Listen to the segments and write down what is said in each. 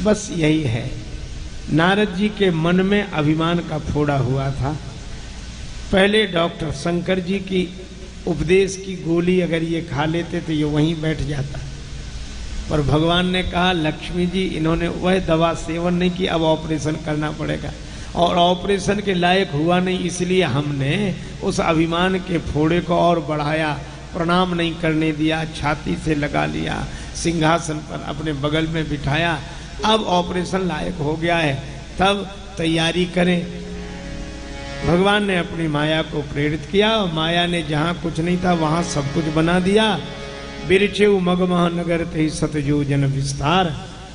बस यही है। नारद जी के मन में अभिमान का फोड़ा हुआ था। पहले डॉक्टर शंकर जी की उपदेश की गोली अगर ये खा लेते तो ये वहीं बैठ जाता, पर भगवान ने कहा लक्ष्मी जी इन्होंने वह दवा सेवन नहीं की, अब ऑपरेशन करना पड़ेगा, और ऑपरेशन के लायक हुआ नहीं, इसलिए हमने उस अभिमान के फोड़े को और बढ़ाया, प्रणाम नहीं करने दिया, छाती से लगा लिया, सिंहासन पर अपने बगल में बिठाया, अब ऑपरेशन लायक हो गया है, तब तैयारी करें। भगवान ने अपनी माया को प्रेरित किया और माया ने जहाँ कुछ नहीं था वहाँ सब कुछ बना दिया। बिरचे मगमह नगर ते सतयोजन विस्तार,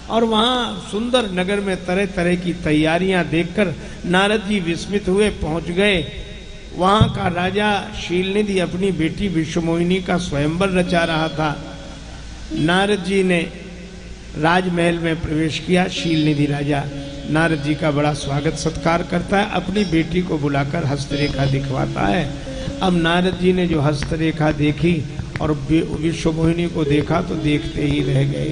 और वहाँ सुंदर नगर में तरह तरह की तैयारियां देखकर नारद जी विस्मित हुए, पहुँच गए। वहाँ का राजा शीलनिधि अपनी बेटी विश्वमोहिनी का स्वयंवर रचा रहा था। नारद जी ने राजमहल में प्रवेश किया। शीलनिधि राजा नारद जी का बड़ा स्वागत सत्कार करता है, अपनी बेटी को बुलाकर हस्तरेखा दिखवाता है। अब नारद जी ने जो हस्तरेखा देखी और विश्वमोहिनी को देखा तो देखते ही रह गए।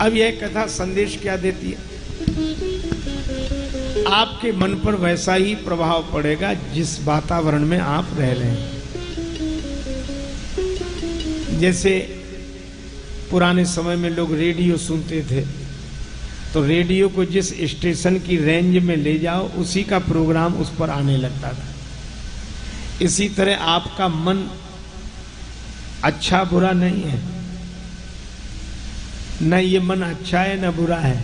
अब यह कथा संदेश क्या देती है? आपके मन पर वैसा ही प्रभाव पड़ेगा जिस वातावरण में आप रह रहे हैं। जैसे पुराने समय में लोग रेडियो सुनते थे, तो रेडियो को जिस स्टेशन की रेंज में ले जाओ उसी का प्रोग्राम उस पर आने लगता था। इसी तरह आपका मन अच्छा बुरा नहीं है, न ये मन अच्छा है न बुरा है।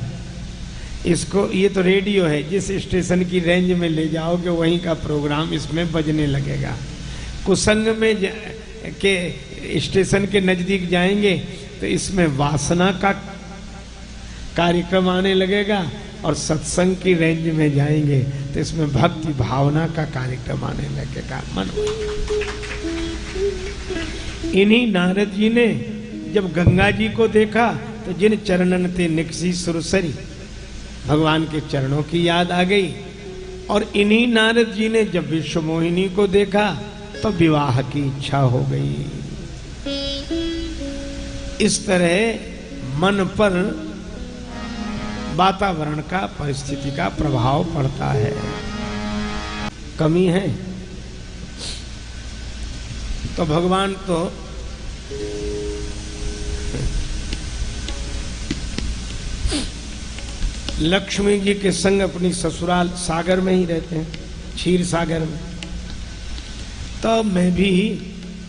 इसको, ये तो रेडियो है, जिस स्टेशन की रेंज में ले जाओगे वहीं का प्रोग्राम इसमें बजने लगेगा। कुसंग में के स्टेशन के नजदीक जाएंगे तो इसमें वासना का कार्यक्रम आने लगेगा, और सत्संग की रेंज में जाएंगे तो इसमें भक्ति भावना का कार्यक्रम आने लगेगा। मन इन्हीं नारद जी ने जब गंगा जी को देखा तो जिन चरणन ते निकसी सुरसरी, भगवान के चरणों की याद आ गई। और इन्हीं नारद जी ने जब विश्वमोहिनी को देखा तो विवाह की इच्छा हो गई। इस तरह मन पर वातावरण का, परिस्थिति का प्रभाव पड़ता है। कमी है तो भगवान तो लक्ष्मी जी के संग अपनी ससुराल सागर में ही रहते हैं, क्षीर सागर में। तो मैं भी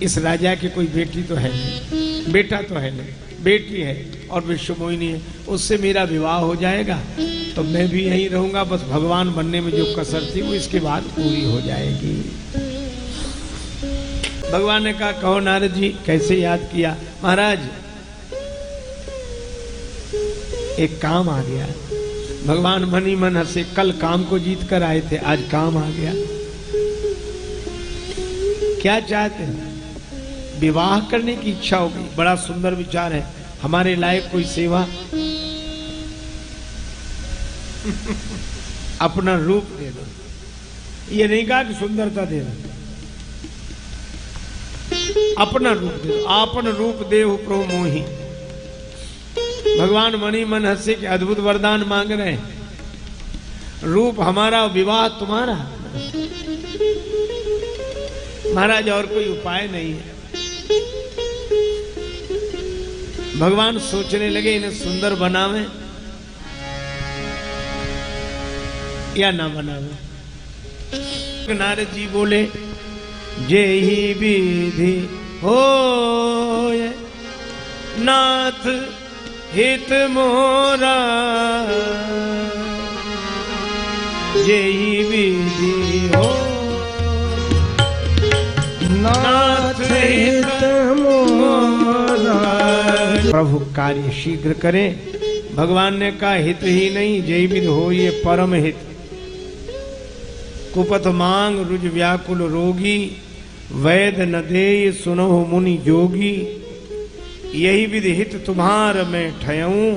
इस राजा की कोई बेटी तो है नहीं, बेटा तो है नहीं, बेटी है और विश्वमोहिनी है, उससे मेरा विवाह हो जाएगा तो मैं भी यहीं रहूंगा। बस भगवान बनने में जो कसर थी वो इसके बाद पूरी हो जाएगी। भगवान ने कहा कहो नारद जी कैसे याद किया? महाराज एक काम आ गया। भगवान मन ही मन हंसे, कल काम को जीत कर आए थे, आज काम आ गया। क्या चाहते हैं? विवाह करने की इच्छा हो गई। बड़ा सुंदर विचार है, हमारे लायक कोई सेवा। अपना रूप दे दो, ये नहीं कहा कि सुंदरता दे दो, अपना रूप दे दो। आपन रूप देहु प्रभु मोहि। भगवान मनी मन हंसे के अद्भुत वरदान मांग रहे हैं। रूप हमारा, विवाह तुम्हारा। महाराज और कोई उपाय नहीं है। भगवान सोचने लगे इन्हें सुंदर बनावे या ना बनावे। नारद जी बोले जे ही विधि होय नाथ हित मोरा, जे ही विधि हो नाथ हित मोरा। प्रभु कार्य शीघ्र करें। भगवान ने कहा हित ही नहीं, जय विधि हो ये परम हित। कुपथ मांग रुज व्याकुल रोगी, वैद न देय सुनहु मुनि जोगी। यही विधि हित तुम्हार में ठयऊं,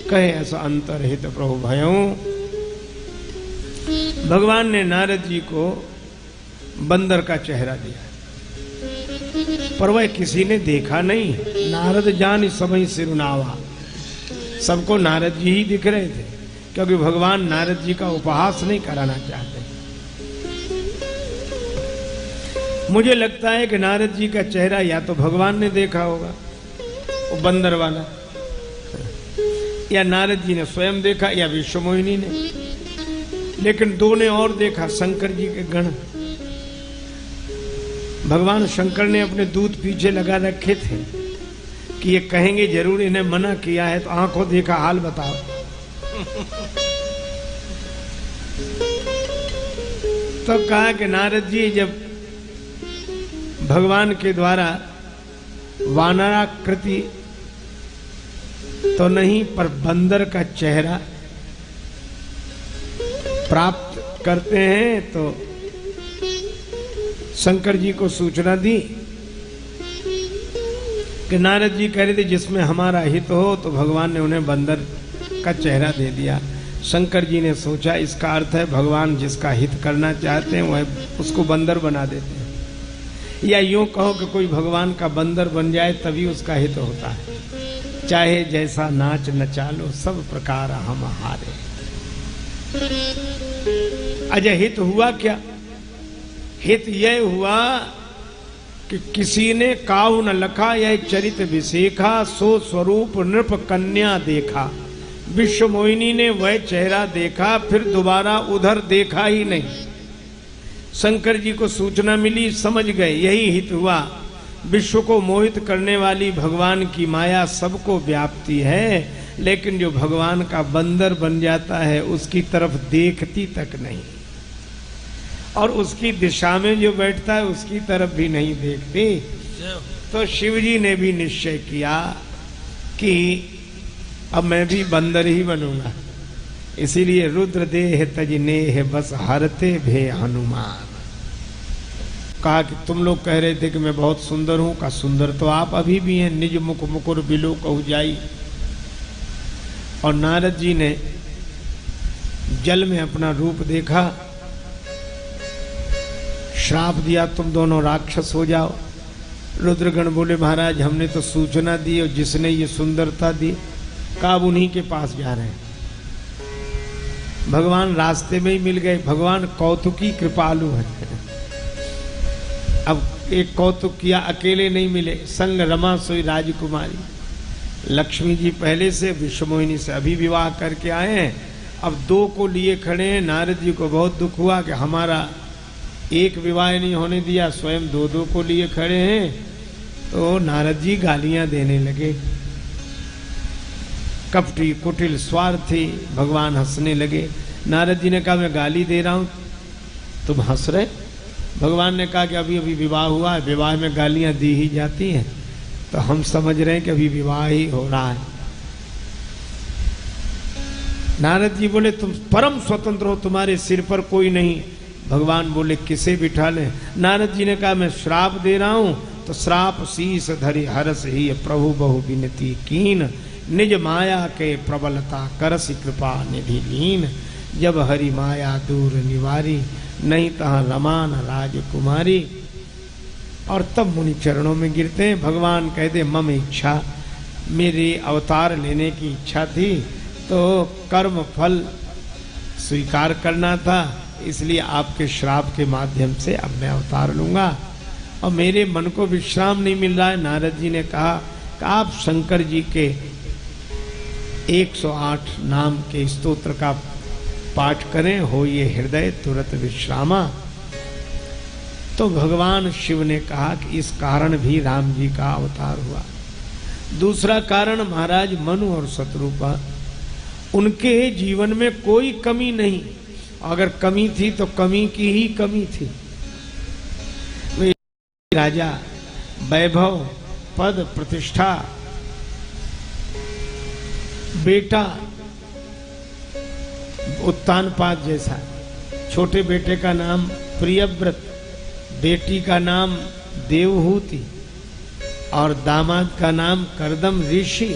कहे ऐसा अंतर हित प्रभु भयऊं। भगवान ने नारद जी को बंदर का चेहरा दिया, पर वह किसी ने देखा नहीं। नारद जान सबई सिरुनावा, सबको नारद जी ही दिख रहे थे, क्योंकि भगवान नारद जी का उपहास नहीं कराना चाहते। मुझे लगता है कि नारद जी का चेहरा या तो भगवान ने देखा होगा, वो बंदर वाला, या नारद जी ने स्वयं देखा, या विश्वमोहिनी ने, लेकिन दो ने और देखा, शंकर जी के गण। भगवान शंकर ने अपने दूत पीछे लगा रखे थे कि ये कहेंगे जरूर इन्हें मना किया है, तो आंखों देखा हाल बताओ। तो कहा कि नारद जी जब भगवान के द्वारा वानराकृति तो नहीं पर बंदर का चेहरा प्राप्त करते हैं, तो शंकर जी को सूचना दी कि नारद जी कह रहे थे जिसमें हमारा हित हो, तो भगवान ने उन्हें बंदर का चेहरा दे दिया। शंकर जी ने सोचा इसका अर्थ है भगवान जिसका हित करना चाहते हैं वह उसको बंदर बना देते हैं, या यूं कहो कि कोई भगवान का बंदर बन जाए तभी उसका हित होता है। चाहे जैसा नाच नचा लो सब प्रकार हम हारे। अजय हित हुआ क्या? हित यह हुआ कि किसी ने काहू न लखा यह चरित विशेखा, सो स्वरूप नृप कन्या देखा। विश्व मोहिनी ने वह चेहरा देखा, फिर दोबारा उधर देखा ही नहीं। शंकर जी को सूचना मिली, समझ गए यही हित हुआ। विश्व को मोहित करने वाली भगवान की माया सबको व्याप्ति है, लेकिन जो भगवान का बंदर बन जाता है उसकी तरफ देखती तक नहीं, और उसकी दिशा में जो बैठता है उसकी तरफ भी नहीं देखती। तो शिव जी ने भी निश्चय किया कि अब मैं भी बंदर ही बनूंगा। इसीलिए रुद्र देह तजने है बस हरते भे हनुमान। कहा कि तुम लोग कह रहे थे कि मैं बहुत सुंदर हूं, का सुंदर तो आप अभी भी हैं, निज मुख मुकुर बिलो कहु जाई। और नारद जी ने जल में अपना रूप देखा, श्राप दिया तुम दोनों राक्षस हो जाओ। रुद्रगण बोले महाराज हमने तो सूचना दी और जिसने ये सुंदरता दी, कहा उन्हीं के पास जा रहे हैं। भगवान रास्ते में ही मिल गए। भगवान कौतुकी कृपालु है। अब एक कौतुक किया, अकेले नहीं मिले, संग रमा सोई राजकुमारी। लक्ष्मी जी पहले से विश्वमोहिनी से अभी विवाह करके आए हैं, अब दो को लिए खड़े हैं। नारद जी को बहुत दुख हुआ कि हमारा एक विवाह नहीं होने दिया, स्वयं दो दो को लिए खड़े हैं। तो नारद जी गालियां देने लगे, कपटी कुटिल स्वार्थी। भगवान हंसने लगे। नारद जी ने कहा मैं गाली दे रहा हूं, तुम हंस रहे? भगवान ने कहा कि अभी अभी विवाह हुआ है, विवाह में गालियां दी ही जाती हैं, तो हम समझ रहे हैं कि अभी विवाह ही हो रहा है। नारद जी बोले तुम परम स्वतंत्र हो, तुम्हारे सिर पर कोई नहीं। भगवान बोले किसे बिठा ले? नारद जी ने कहा मैं श्राप दे रहा हूं, तो श्राप शीस धरि हरस ही प्रभु बहु विनती कीन, निज माया के प्रबलता करसि कृपा निधि लीन। जब हरि माया दूर निवारी, नहीं तहाँ रमान राजकुमारी। और तब मुनि चरणों में गिरते हैं। भगवान कहते मम इच्छा, मेरे अवतार लेने की इच्छा थी, तो कर्म फल स्वीकार करना था, इसलिए आपके श्राप के माध्यम से अब मैं अवतार लूंगा। और मेरे मन को विश्राम नहीं मिल रहा है। नारद जी ने कहा कि आप शंकर जी के 108 नाम के स्तोत्र का पाठ करें, हो ये हृदय तुरंत विश्रामा। तो भगवान शिव ने कहा कि इस कारण भी राम जी का अवतार हुआ। दूसरा कारण महाराज मनु और शत्रुपा, उनके जीवन में कोई कमी नहीं, अगर कमी थी तो कमी की ही कमी थी। वे राजा, वैभव, पद, प्रतिष्ठा, बेटा उत्तानपाद जैसा, छोटे बेटे का नाम प्रियव्रत, बेटी का नाम देवहूति और दामाद का नाम करदम ऋषि,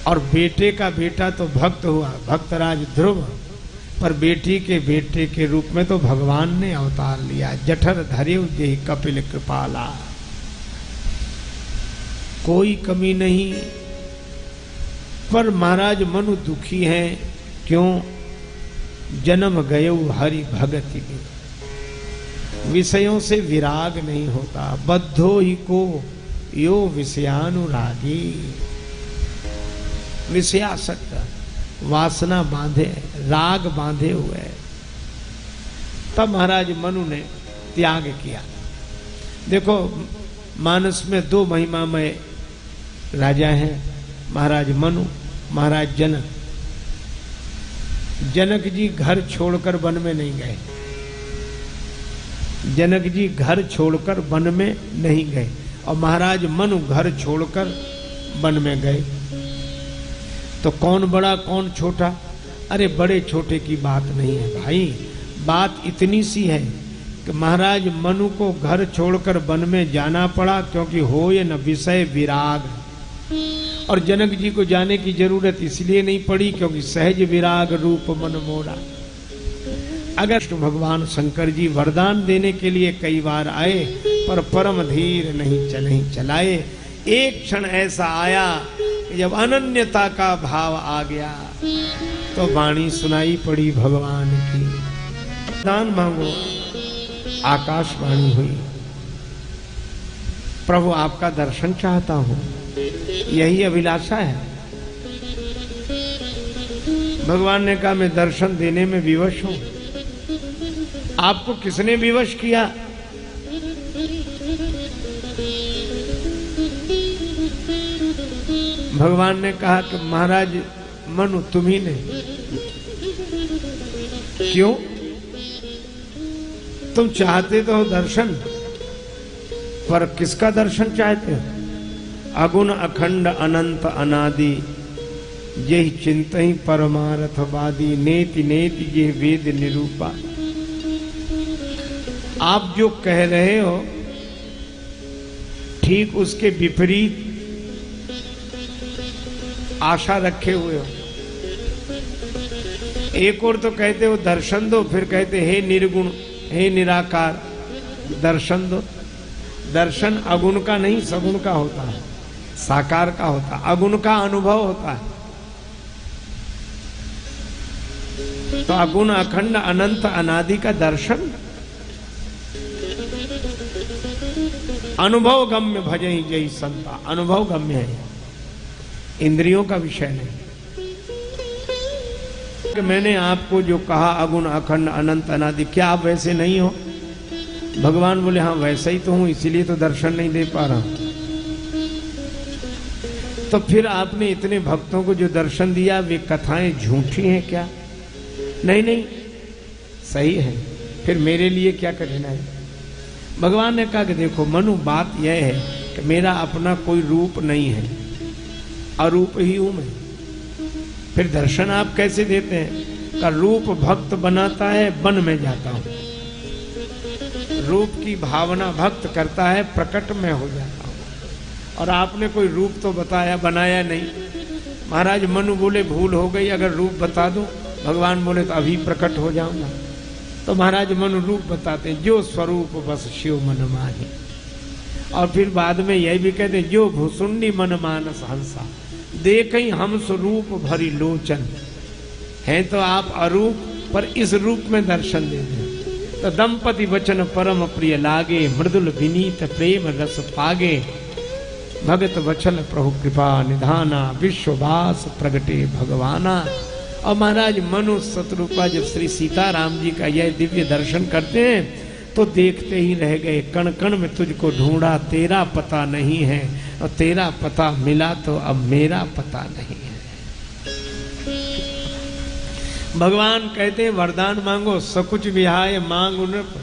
और बेटे का बेटा तो भक्त हुआ, भक्तराज ध्रुव, पर बेटी के बेटे के रूप में तो भगवान ने अवतार लिया। जठर धर्यु जेहि कपिल कृपाला, कोई कमी नहीं। पर महाराज मनु दुखी हैं। क्यों? जन्म गयो हरि भगति के, विषयों से विराग नहीं होता। बद्धो ही को यो विषयानुरागी, विषयासक्त, वासना बांधे, राग बांधे हुए। तब महाराज मनु ने त्याग किया। देखो मानस में दो महिमामय राजा हैं, महाराज मनु, महाराज जनक। जनक जी घर छोड़कर वन में नहीं गए। जनक जी घर छोड़कर वन में नहीं गए और महाराज मनु घर छोड़कर वन में गए। तो कौन बड़ा कौन छोटा? अरे बड़े छोटे की बात नहीं है भाई, बात इतनी सी है कि महाराज मनु को घर छोड़कर वन में जाना पड़ा क्योंकि हो ये न विषय विराग। और जनक जी को जाने की जरूरत इसलिए नहीं पड़ी क्योंकि सहज विराग रूप मन मोरा। अगर भगवान शंकर जी वरदान देने के लिए कई बार आए पर परम धीर नहीं चलाए। एक क्षण ऐसा आया कि जब अनन्यता का भाव आ गया तो वाणी सुनाई पड़ी भगवान की। वरदान मांगो, आकाशवाणी हुई, प्रभु आपका दर्शन चाहता हूं, यही अभिलाषा है। भगवान ने कहा मैं दर्शन देने में विवश हूं। आपको किसने विवश किया? भगवान ने कहा कि महाराज मनु तुम्ही ने। क्यों? तुम चाहते तो हो दर्शन, पर किसका दर्शन चाहते हो? अगुण अखंड अनंत अनादि यही चिंत ही परमार्थवादी, नेति नेति ये वेद निरूपा। आप जो कह रहे हो ठीक उसके विपरीत आशा रखे हुए हो। एक और तो कहते हो दर्शन दो, फिर कहते हे निर्गुण हे निराकार दर्शन दो। दर्शन अगुण का नहीं सगुण का होता है, साकार का होता है, अगुण का अनुभव होता है। तो अगुण अखंड अनंत अनादि का दर्शन अनुभव गम्य भजई जय संता, अनुभव गम्य है, इंद्रियों का विषय नहीं। कि मैंने आपको जो कहा अगुण अखंड अनंत अनादि, क्या आप वैसे नहीं हो? भगवान बोले हाँ वैसा ही तो हूं, इसीलिए तो दर्शन नहीं दे पा रहा हूं। तो फिर आपने इतने भक्तों को जो दर्शन दिया वे कथाएं झूठी हैं क्या? नहीं नहीं सही है, फिर मेरे लिए क्या करना है? भगवान ने कहा कि देखो मनु, बात यह है कि मेरा अपना कोई रूप नहीं है, अरूप ही हूं मैं। फिर दर्शन आप कैसे देते हैं? का रूप भक्त बनाता है, वन में जाता हूं। रूप की भावना भक्त करता है, प्रकट में हो जाता हूं। और आपने कोई रूप तो बनाया नहीं। महाराज मनु बोले भूल हो गई, अगर रूप बता दूं। भगवान बोले तो अभी प्रकट हो जाऊंगा। तो महाराज मनु रूप बताते हैं, जो स्वरूप बस शिव मन माही। और फिर बाद में यही भी कहते हैं, जो भुसुंडी मन मानस हंसा, देखई हम स्वरूप भरी लोचन। है तो आप अरूप, पर इस रूप में दर्शन दे दें तो दंपति वचन परम प्रिय लागे, मृदुल विनीत प्रेम रस पागे। भगत वचन प्रभु कृपा निधाना, विश्ववास प्रगटे भगवाना। और महाराज मनु शत्रुपा जब श्री सीताराम जी का यह दिव्य दर्शन करते हैं तो देखते ही रह गए। कण कण में तुझको ढूंढा, तेरा पता नहीं है, और तेरा पता मिला तो अब मेरा पता नहीं है। भगवान कहते हैं वरदान मांगो, सकुच विहाय मांग नृप,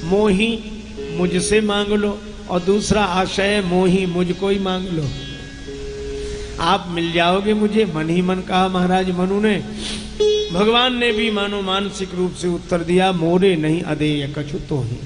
मोही मुझसे मांग लो। और दूसरा आशय मोही, मुझको ही मांग लो, आप मिल जाओगे मुझे। मन ही मन कहा महाराज मनु ने। भगवान ने भी मानो मानसिक रूप से उत्तर दिया, मोरे नहीं अदेय कछु तो ही।